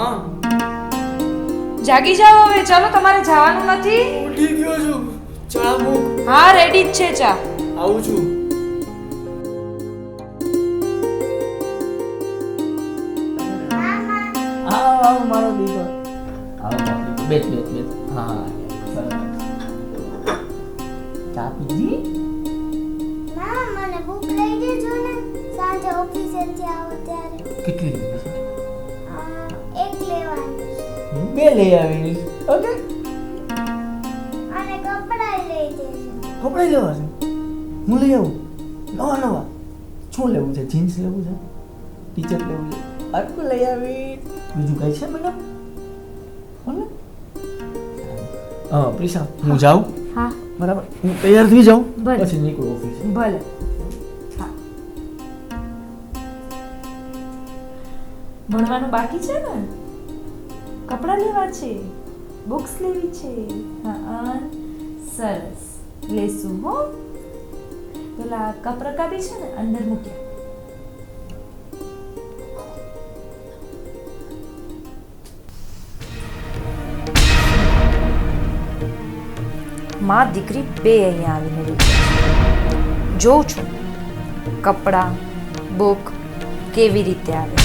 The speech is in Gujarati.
હા જાગી જાઓ હવે, ચાલો તમારે જવાનું નથી. ઉઠી ગયો છું. ચા મૂક. હા રેડી જ છે ચા. આવું છું. આવ મારો દીકરો. આવ બાપુ બેઠ. હા ચા પીજી. ના મને ભૂખ લઈ દેજો ને સાંજે ઓફિસેથી આવો ત્યારે. કેટલી લેવી છે? એક લેવાની બે લઈ આવીશ. ઓકે અને કપડાં લઈ દેજો. કપડાં લેવા છે? હું લઈ આવું. નવા શું લેવું છે? જીન્સ લેવું છે? ટી-શર્ટ લેવું છે? આટલું લઈ આવી. બીજું કઈ છે મેડમ? બોલો. પ્રિશા હું જાઉં. હા બરાબર, હું તૈયાર થઈ જાઉં ભલે. પછી નીકળું ઓફિસ. ભલે. હા ભણવાનું બાકી છે ને, કપડાં લેવા છે, બુક્સ લેવી છે. હા સરસ લેશું હો. પેલા કપ રકાબી છે ને અંદર મૂક્યા. માં દીકરી બે અહીંયા આવીને રહી. જોઉં છું કપડાં બુક કેવી રીતે આવે.